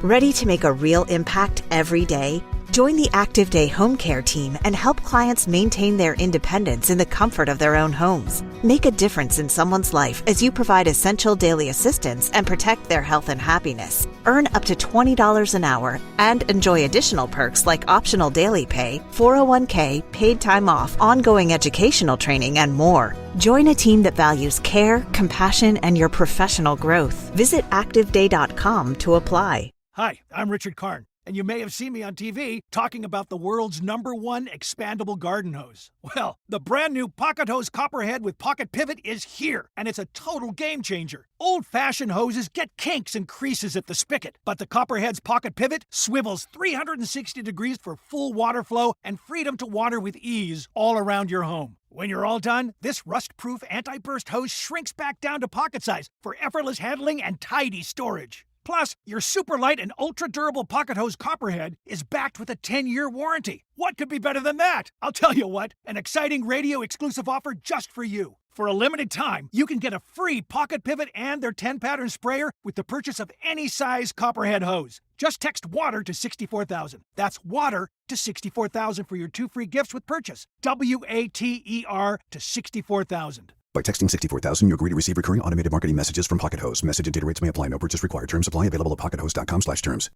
Ready to make a real impact every day? Join the Active Day Home Care team and help clients maintain their independence in the comfort of their own homes. Make a difference in someone's life as you provide essential daily assistance and protect their health and happiness. Earn up to $20 an hour and enjoy additional perks like optional daily pay, 401k, paid time off, ongoing educational training, and more. Join a team that values care, compassion, and your professional growth. Visit activeday.com to apply. Hi, I'm Richard Karn, and you may have seen me on TV talking about the world's #1 expandable garden hose. Well, the brand new Pocket Hose Copperhead with Pocket Pivot is here, and it's a total game changer. Old-fashioned hoses get kinks and creases at the spigot, but the Copperhead's Pocket Pivot swivels 360 degrees for full water flow and freedom to water with ease all around your home. When you're all done, this rust-proof anti-burst hose shrinks back down to pocket size for effortless handling and tidy storage. Plus, your super light and ultra-durable Pocket Hose Copperhead is backed with a 10-year warranty. What could be better than that? I'll tell you what, an exciting radio-exclusive offer just for you. For a limited time, you can get a free Pocket Pivot and their 10-pattern sprayer with the purchase of any size Copperhead hose. Just text WATER to 64,000. That's WATER to 64,000 for your 2 free gifts with purchase. WATER to 64,000. By texting 64,000, you agree to receive recurring automated marketing messages from Pocket Hose. Message and data rates may apply. No purchase required. Terms apply. Available at pockethose.com/terms.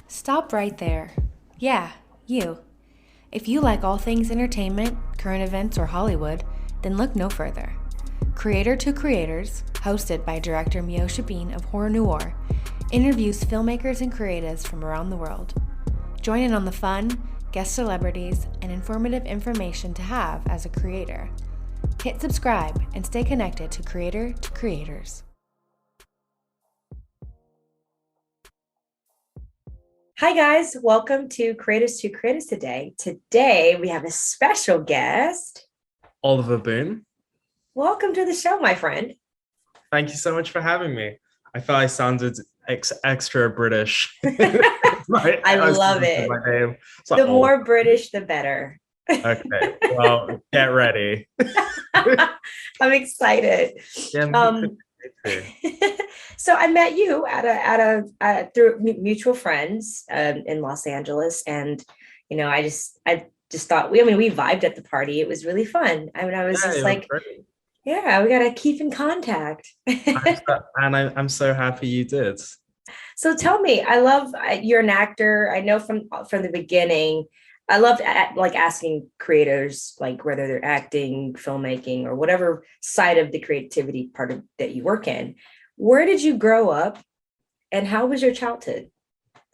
Stop right there. Yeah, you. If you like all things entertainment, current events, or Hollywood, then look no further. Creator to Creators, hosted by director Meosha of Horror Noir, interviews filmmakers and creatives from around the world. Join in on the fun, guest celebrities, and informative information to have as a creator. Hit subscribe and stay connected to Creator to Creators. Hi guys, welcome to Creators to Creators today. Today we have a special guest. Oliver Boon. Welcome to the show, my friend. Thank you so much for having me. I thought I sounded extra British. Right? I love it. My name. The more British, the better. Okay, well, get ready. I'm excited. Yeah, So I met you through mutual friends in Los Angeles, and I just thought we vibed at the party. It was really fun. I was just like, yeah, we gotta keep in contact. I'm so happy you did. So tell me, I love you're an actor. I know from the beginning. I love asking creators, like whether they're acting, filmmaking, or whatever side of the creativity part of that you work in. Where did you grow up, and how was your childhood?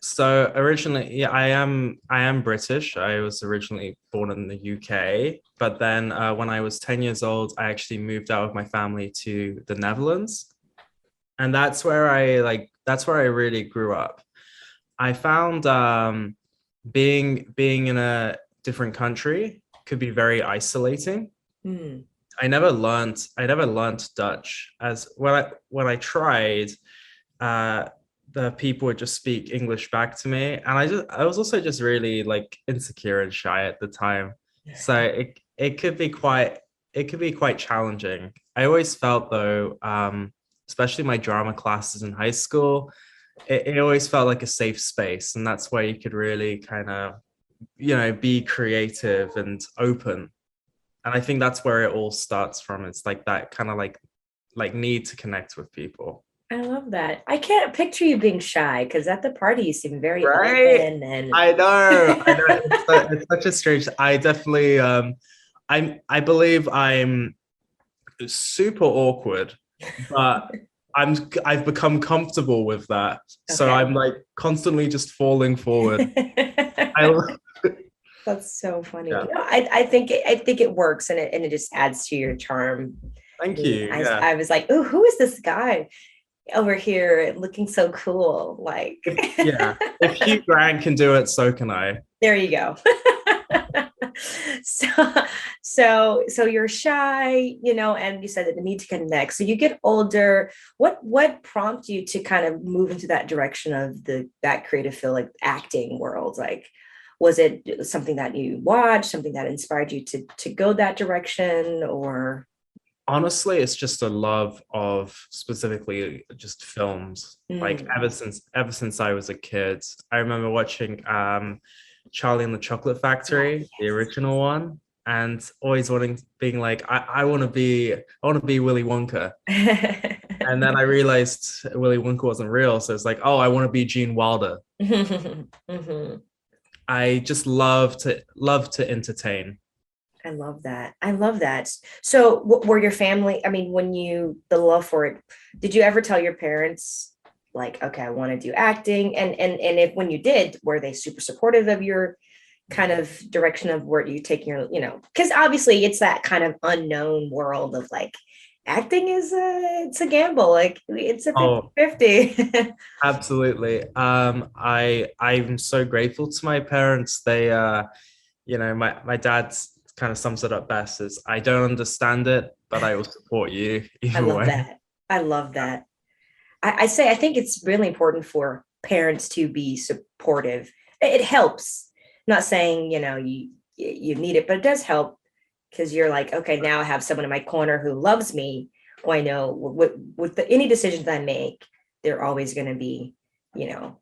So originally, I am British. I was originally born in the UK, but then when I was 10 years old, I actually moved out of my family to the Netherlands, and that's where I really grew up. I found being in a different country could be very isolating. I never learned Dutch. As when I tried, the people would just speak English back to me, and I was also just really like insecure and shy at the time. So it could be quite challenging. I always felt though, especially my drama classes in high school, it always felt like a safe space, and that's where you could really kind of, be creative and open. And I think that's where it all starts from. It's like that kind of like need to connect with people. I love that. I can't picture you being shy, because at the party you seem very open. And I know. It's such a strange. I definitely. I believe I'm super awkward, but I've become comfortable with that. Okay. So I'm like constantly just falling forward. That's so funny. Yeah. I think it works, and it just adds to your charm. Thank you. I was like, oh, who is this guy over here looking so cool? Like, yeah, if Hugh Grant can do it, so can I. There you go. So you're shy, and you said that the need to connect. So you get older. What prompted you to kind of move into that direction of that creative field, like acting world? Like, was it something that you watched, something that inspired you to go that direction, or? Honestly, it's just a love of specifically just films. Like Mm. ever since I was a kid, I remember watching Charlie and the Chocolate Oh, Factory, the yes. original one, and always being like, I want to be Willy Wonka. And then I realized Willy Wonka wasn't real, so it's like, oh, I want to be Gene Wilder. Mhm. I just love to entertain. I love that. I love that. So, were your family, I mean, when the love for it, did you ever tell your parents, like, okay, I want to do acting? And if when you did, were they super supportive of your kind of direction of where you take your, because obviously it's that kind of unknown world of like acting is it's a gamble. Like it's a Oh, 50-50. absolutely. I'm so grateful to my parents. They my dad kind of sums it up best as, I don't understand it, but I will support you I either love way. that. I love that. I think it's really important for parents to be supportive. It helps. Not saying, you need it, but it does help because you're like, okay, now I have someone in my corner who loves me, who I know any decisions I make, they're always going to be,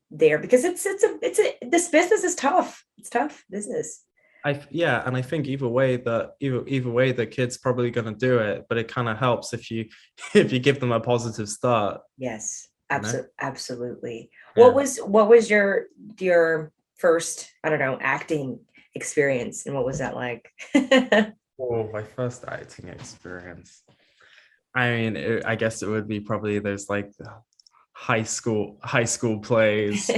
there because this business is tough. It's tough business. Yeah, and I think either way the kid's probably going to do it, but it kind of helps if you if you give them a positive start, Yes, you know. absolutely. What Yeah. was your first, I don't know, acting experience, and what was that like? Oh, my first acting experience. I mean, I guess it would be probably those like high school plays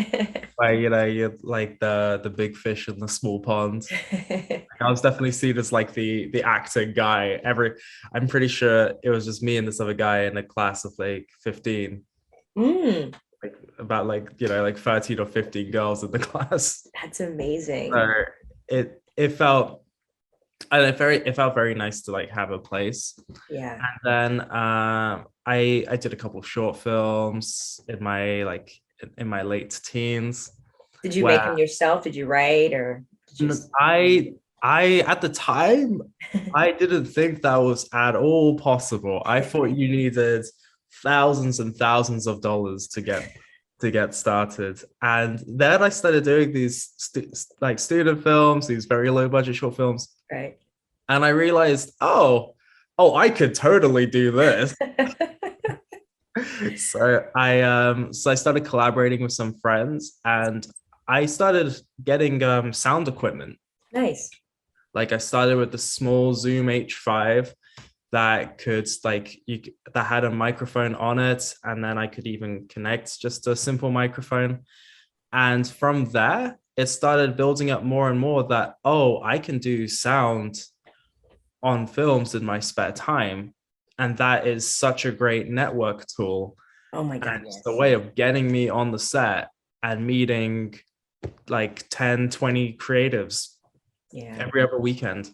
where you like the big fish in the small pond. I was definitely seen as like the acting guy. I'm pretty sure it was just me and this other guy in a class of like 15, Mm, like about like like 13 or 15 girls in the class. that's amazing. So it felt it felt very nice to like have a place. Yeah. And then I did a couple of short films in my late teens Did you make where them yourself? Did you write or did you? I at the time I didn't think that was at all possible. I thought you needed thousands and thousands of dollars to get started. And then I started doing these like student films, these very low budget short films, Right. and I realized, oh, I could totally do this. So I started collaborating with some friends, and I started getting sound equipment. Nice. Like I started with the small Zoom H5 that could that had a microphone on it, and then I could even connect just a simple microphone. And from there, it started building up more and more that, oh, I can do sound on films in my spare time. And that is such a great network tool. Oh my And God, it's the yes. way of getting me on the set and meeting like 10, 20 creatives Yeah, every other weekend.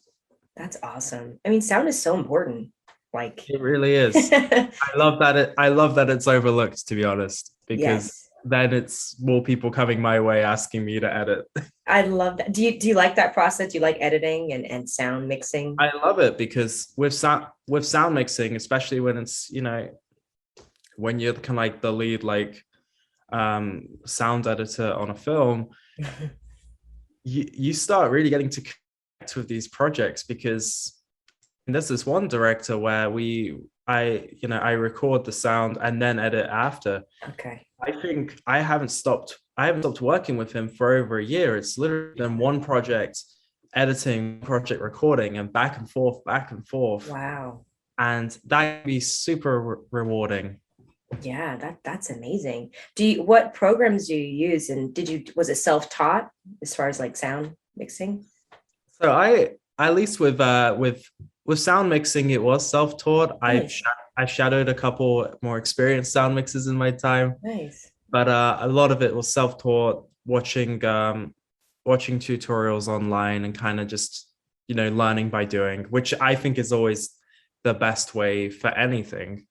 that's awesome. I mean, sound is so important. Like, It really is. I love that it's overlooked, to be honest, because yes, then it's more people coming my way asking me to edit. I love that. Do you like that process? Do you like editing and sound mixing? I love it because with sound mixing, especially when it's when you're kind of like the lead sound editor on a film, you start really getting to connect with these projects because there's this one director where I record the sound and then edit after. Okay. I think I haven't stopped working with him for over a year. It's literally been one project editing, project recording, and back and forth, back and forth. Wow. And that can be super rewarding. Yeah, that's amazing. What programs do you use? And was it self-taught as far as like sound mixing? So at least with sound mixing, it was self-taught. Nice. I shadowed a couple more experienced sound mixers in my time, Nice. but a lot of it was self-taught, watching tutorials online and kind of just learning by doing, which I think is always the best way for anything.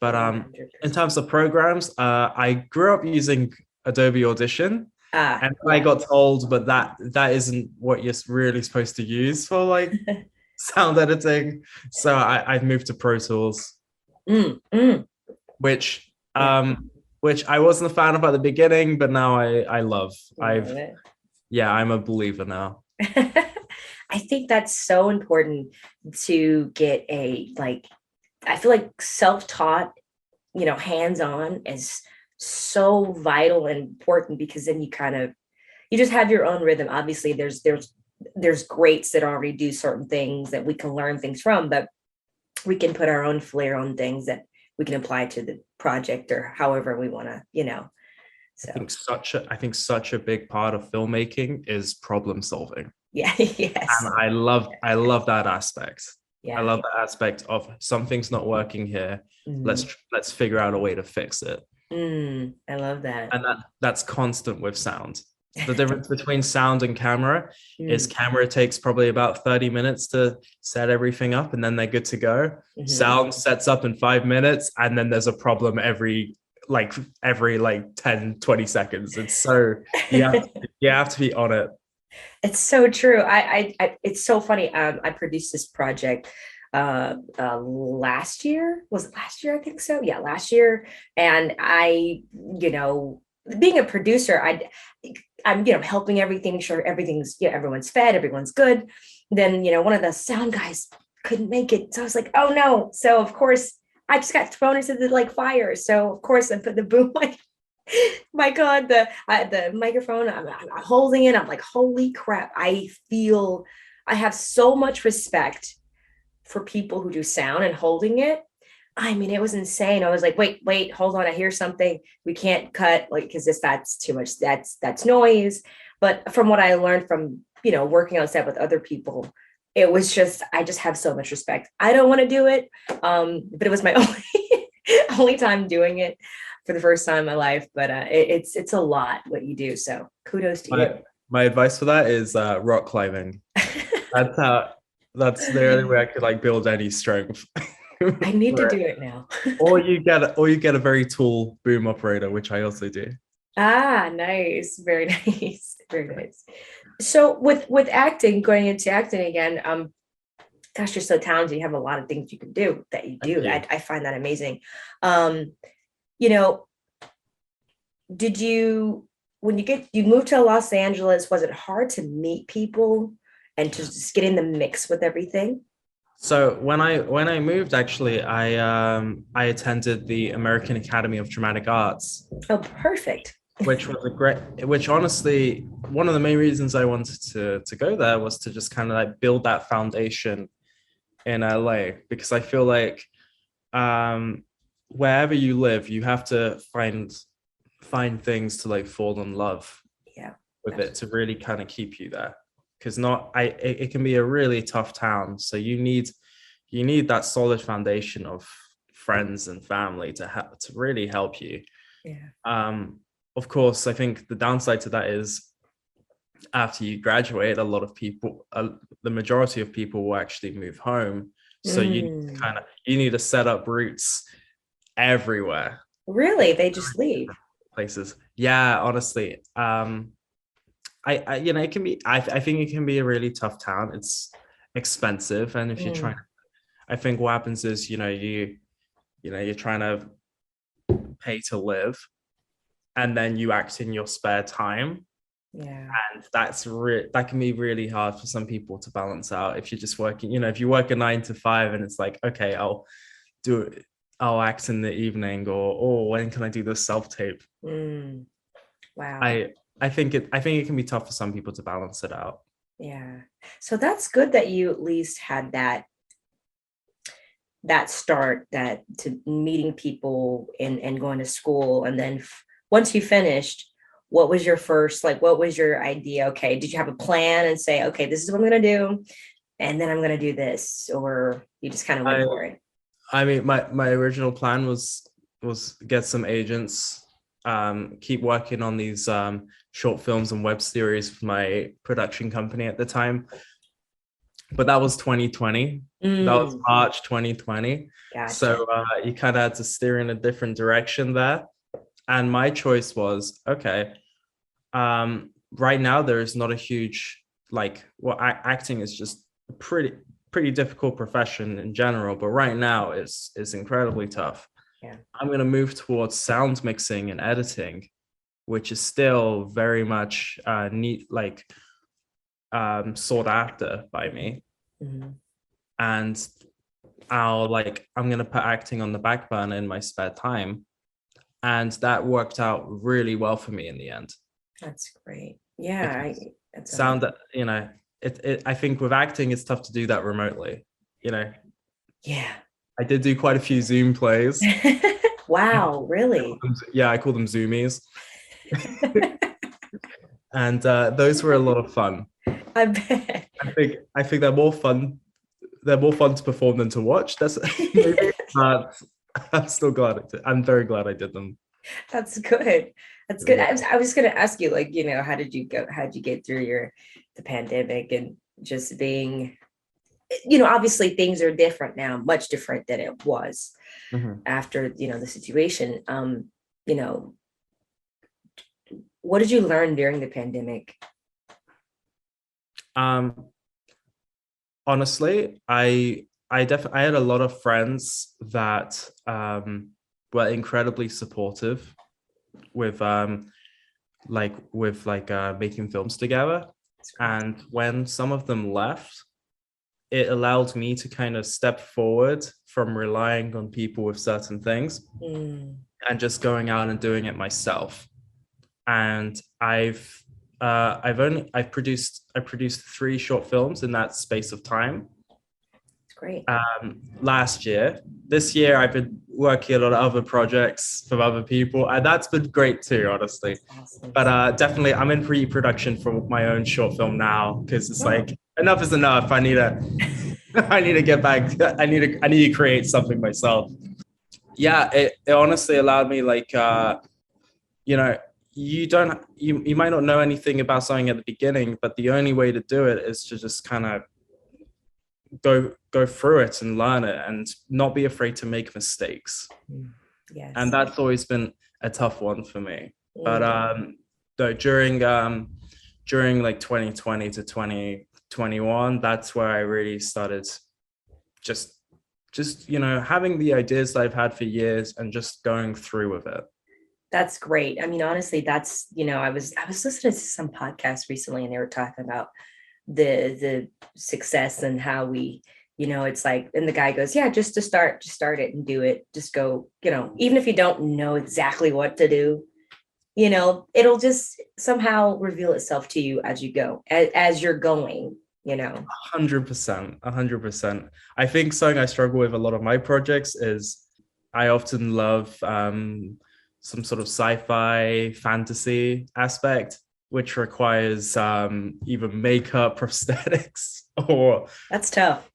But in 100%. terms of programs, I grew up using Adobe Audition, and I Yeah. got told, but that isn't what you're really supposed to use for like sound editing. So I've moved to Pro Tools, which which I wasn't a fan of at the beginning, but now I love. I'm a believer now. I think that's so important to get I feel like self-taught, hands-on is so vital and important, because then you just have your own rhythm. Obviously there's greats that already do certain things that we can learn things from, but we can put our own flair on things that we can apply to the project or however we want to, So I think such a big part of filmmaking is problem solving. Yeah. Yes. And I love that aspect. Yeah. I love the aspect of something's not working here. Let's figure out a way to fix it. I love that. And that's constant with sound. The difference between sound and camera is camera takes probably about 30 minutes to set everything up, and then they're good to go. Sound sets up in 5 minutes, and then there's a problem every 10, 20 seconds. It's so you have to be on it. It's so true. I it's so funny. I produced this project last year. Was it last year? I think so. Yeah, last year. And I, being a producer, I'm helping everything, sure everything's, everyone's fed, everyone's good. Then, one of the sound guys couldn't make it. So I was like, oh no. So of course I just got thrown into the fire. So of course I put the boom mic. My God, the microphone, I'm holding it. I'm like, holy crap. I have so much respect for people who do sound and holding it. I mean, it was insane. I was like, wait, hold on. I hear something. We can't cut, because that's too much. That's noise. But from what I learned from, working on set with other people, it was I just have so much respect. I don't want to do it. But it was my only time doing it for the first time in my life. But it's a lot what you do. So kudos to you. My advice for that is rock climbing. That's the only way I could build any strength. I need to do it now. or you get a very tall boom operator, which I also do. Ah, nice. Very nice. Very nice. So with acting, going into acting again, gosh, you're so talented. You have a lot of things you can do that you do. I find that amazing. Did you, when you moved to Los Angeles, was it hard to meet people and to just get in the mix with everything? So when I moved, actually, I attended the American Academy of Dramatic Arts. Oh, perfect. Which honestly, one of the main reasons I wanted to go there was to just kind of build that foundation in LA, because I feel like wherever you live, you have to find things to fall in love with it to really kind of keep you there. Because it can be a really tough town. So you need that solid foundation of friends and family to really help you. Yeah. Of course, I think the downside to that is after you graduate, a lot of people, the majority of people will actually move home. So you need to set up roots everywhere. Really? They just leave places. Yeah, honestly. It can be, I think it can be a really tough town. It's expensive. And if you're trying, I think what happens is, you're trying to pay to live, and then you act in your spare time. Yeah. And that can be really hard for some people to balance out. If you're just working, if you work a 9 to 5 and it's like, okay, I'll act in the evening, or when can I do this self-tape? Wow. I think it can be tough for some people to balance it out. Yeah. So that's good that you at least had that start, that to meeting people and going to school. And then once you finished, what was your first, what was your idea? Okay. Did you have a plan and say, okay, this is what I'm going to do, and then I'm going to do this, or you just kind of went for it? I mean, my original plan was get some agents, keep working on these short films and web series for my production company at the time. But that was 2020. That was March 2020. Gotcha. So you kind of had to steer in a different direction there. And my choice was, okay, right now there is not a huge, acting is just pretty difficult profession in general, but right now it's incredibly tough. Yeah. I'm going to move towards sound mixing and editing, which is still very much sought after by me. Mm-hmm. And I'm going to put acting on the back burner in my spare time. And that worked out really well for me in the end. That's great. Yeah. I think with acting, it's tough to do that remotely, Yeah. I did do quite a few Zoom plays. Wow, really? Yeah, I call them Zoomies. And those were a lot of fun. I bet. I think they're more fun. They're more fun to perform than to watch. That's maybe, but I'm still glad I'm very glad I did them. That's good. That's good. I was going to ask you, like, how did you get through the pandemic and just being, obviously things are different now, much different than it was after, the situation. What did you learn during the pandemic? Honestly, I had a lot of friends that were incredibly supportive with making films together. And when some of them left, it allowed me to kind of step forward from relying on people with certain things and just going out and doing it myself. And I've produced 3 short films in that space of time. It's great. Last year. This year, I've been working on other projects from other people, and that's been great too, honestly. Awesome. But definitely, I'm in pre-production for my own short film now because it's like enough is enough. I need to get back. I need to create something myself. Yeah, it honestly allowed me, like, you might not know anything about something at the beginning, but the only way to do it is to just kind of go through it and learn it and not be afraid to make mistakes. Yes. And that's always been a tough one for me. But during like 2020 to 2021, that's where I really started just having the ideas that I've had for years and just going through with it. That's great. I mean, honestly, that's, I was listening to some podcast recently and they were talking about the success and how we, it's like, and the guy goes, yeah, just start it and do it. Just go, even if you don't know exactly what to do, it'll just somehow reveal itself to you as you go, as you're going, 100%. I think something I struggle with a lot of my projects is I often love some sort of sci-fi fantasy aspect, which requires either makeup, prosthetics, or that's tough,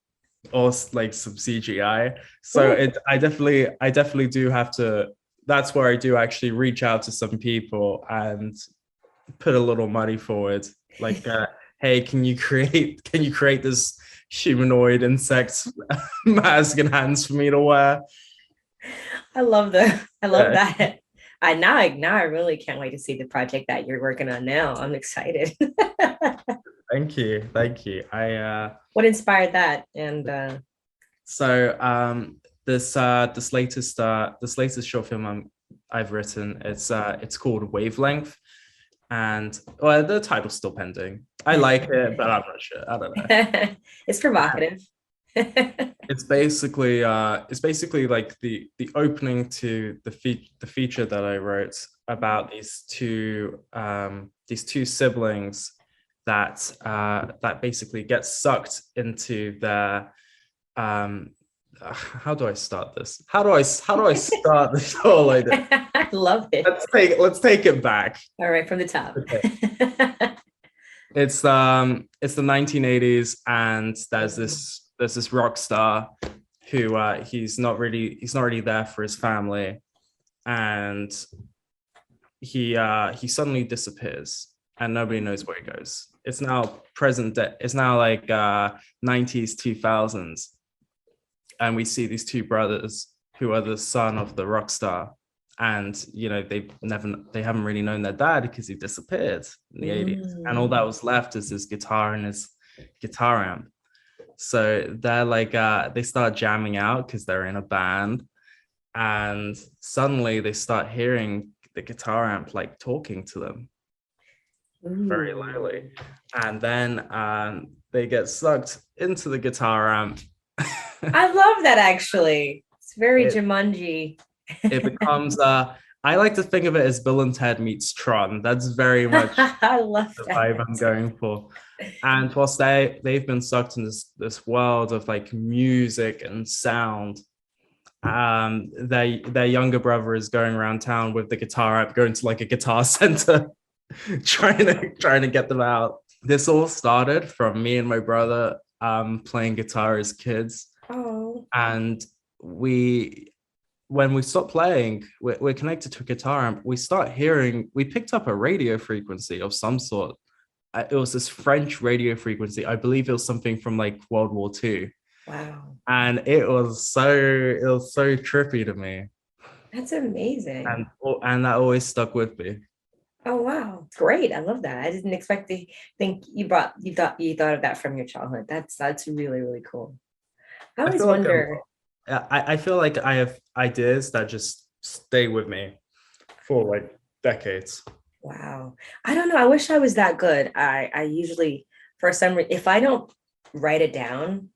or like some CGI. So I definitely do have to. That's where I do actually reach out to some people and put a little money forward. Like, hey, can you create this humanoid insect mask and hands for me to wear? I love that. Now I really can't wait to see the project that you're working on now. I'm excited. Thank you. What inspired that? And this latest short film I've written, it's called Wavelength, and the title's still pending. I like it, but I'm not sure. I don't know. It's provocative. It's basically like the opening to the feature that I wrote about these two siblings that basically get sucked into their how do I start this? How do I start this whole idea? I love it. Let's take it back. All right, from the top. Okay. It's the 1980s, and there's this rock star who he's not really there for his family, and he suddenly disappears and nobody knows where he goes. It's now present day. It's now like 90s, 2000s, and we see these two brothers who are the son of the rock star, and they haven't really known their dad because he disappeared in the 80s, and all that was left is his guitar and his guitar amp. So they're like they start jamming out because they're in a band, and suddenly they start hearing the guitar amp like talking to them very loudly, and then they get sucked into the guitar amp. I love that actually. It's very it, Jumanji. it becomes I like to think of it as Bill and Ted meets Tron. That's very much I love the that. vibe I'm going for. And whilst they've been sucked in this world of like music and sound, their younger brother is going around town with the guitar app, going to like a guitar center, trying to get them out. This all started from me and my brother playing guitar as kids. Oh. And when we stop playing, we're connected to a guitar amp. We picked up a radio frequency of some sort. It was this French radio frequency. I believe it was something from like World War II. Wow. And it was so trippy to me. That's amazing. And that always stuck with me. Oh wow, great! I love that. I didn't expect to think you thought of that from your childhood. That's really really cool. I always wonder. I feel like I have ideas that just stay with me for like decades. Wow, I don't know. I wish I was that good. I usually, for some reason, if I don't write it down,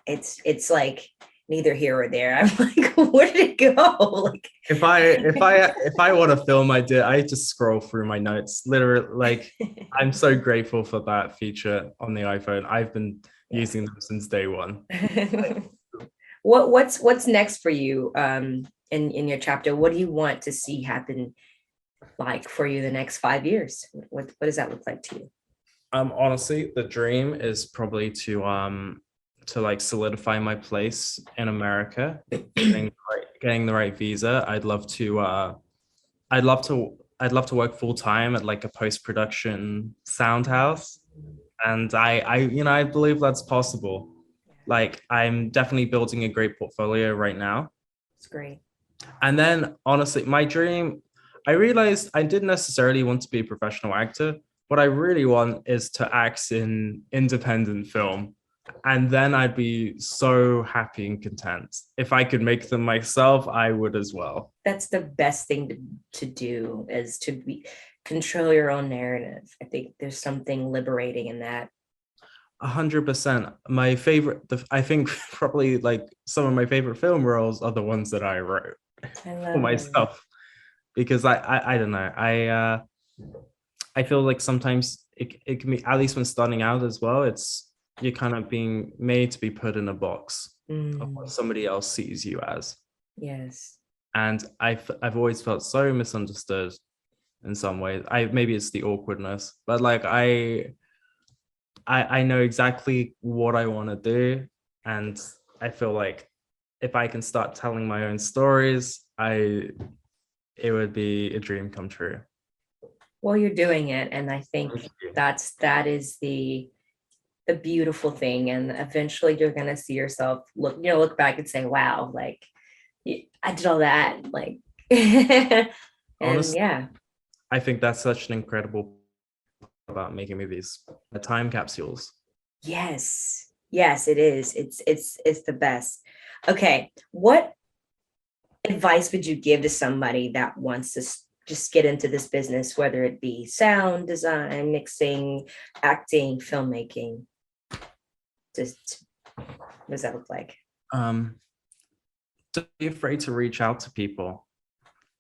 it's like neither here or there. I'm like, where did it go? Like if I want to film, I just scroll through my notes. Literally, like I'm so grateful for that feature on the iPhone. I've been using them since day one. What's next for you in your chapter? What do you want to see happen like for you the next 5 years? What does that look like to you? Honestly, the dream is probably to like solidify my place in America, getting the right visa. I'd love to work full time at like a post-production sound house. And I believe that's possible. Like I'm definitely building a great portfolio right now. It's great. And then honestly, my dream, I realized I didn't necessarily want to be a professional actor. What I really want is to act in independent film. And then I'd be so happy and content. If I could make them myself, I would as well. That's the best thing to do, is to control your own narrative. I think there's something liberating in that. 100%. My favorite, I think probably like some of my favorite film roles are the ones that I wrote for myself. Because I don't know. I feel like sometimes it can be, at least when starting out as well, you're kind of being made to be put in a box of what somebody else sees you as. Yes. And I've always felt so misunderstood in some ways. Maybe it's the awkwardness, but like I know exactly what I want to do, and I feel like if I can start telling my own stories, it would be a dream come true. Well, you're doing it, and I think that is the beautiful thing. And eventually you're going to see yourself look back and say, wow, like I did all that, like and honestly, yeah, I think that's such an incredible about making movies, the time capsules. yes it is. It's the best. Okay, what advice would you give to somebody that wants to just get into this business, whether it be sound design, mixing, acting, filmmaking? Just what does that look like? Don't be afraid to reach out to people.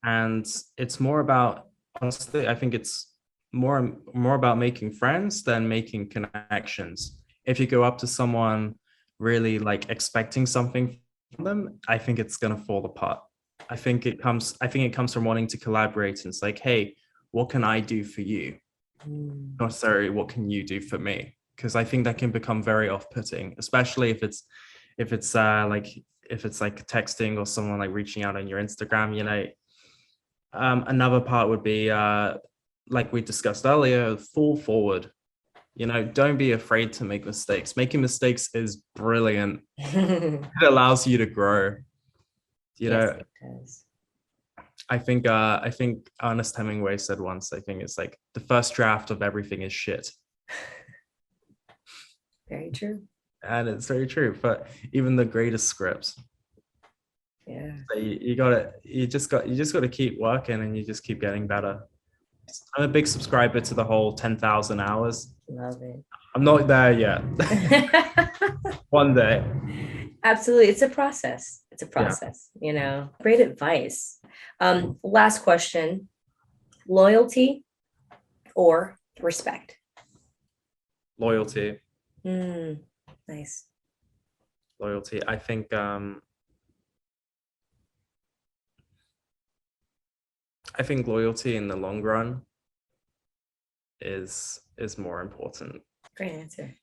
And it's more about, honestly, I think it's more about making friends than making connections. If you go up to someone really like expecting something from them, I think it's gonna fall apart. I think it comes from wanting to collaborate, and it's like, hey, what can I do for you? Not necessarily what can you do for me? Because I think that can become very off-putting, especially if it's like texting or someone like reaching out on your Instagram. Another part would be like we discussed earlier, fall forward. Don't be afraid to make mistakes. Making mistakes is brilliant. It allows you to grow. Yes, it does. I think Ernest Hemingway said once, I think it's like the first draft of everything is shit. Very true. And it's very true. But even the greatest scripts, Yeah. so you just got to keep working, and you just keep getting better. I'm a big subscriber to the whole 10,000 hours. Love it. I'm not there yet. One day. Absolutely. It's a process. It's a Yeah. process, Great advice. Last question. Loyalty or respect? Loyalty. Nice. Loyalty. I think loyalty in the long run is more important. Great answer.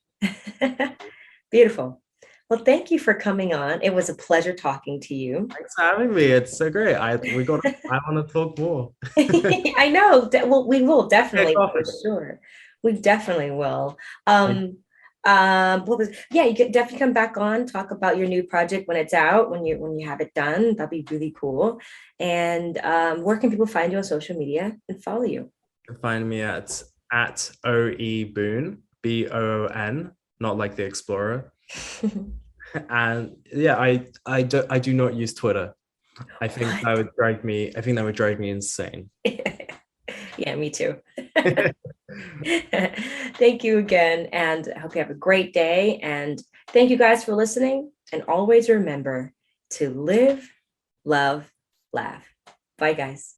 Beautiful. Well, thank you for coming on. It was a pleasure talking to you. Thanks for having me. It's so great. I want to talk more. I know. Well, we will definitely, Okay, for sure. We definitely will. You could definitely come back on, talk about your new project when it's out, when you have it done. That'd be really cool. And where can people find you on social media and follow you? You can find me at OE Boon, BOON, not like the Explorer. And yeah, I do not use Twitter. I think that would drive me insane. Yeah, me too. Thank you again, and I hope you have a great day. And thank you guys for listening. And always remember to live, love, laugh. Bye, guys.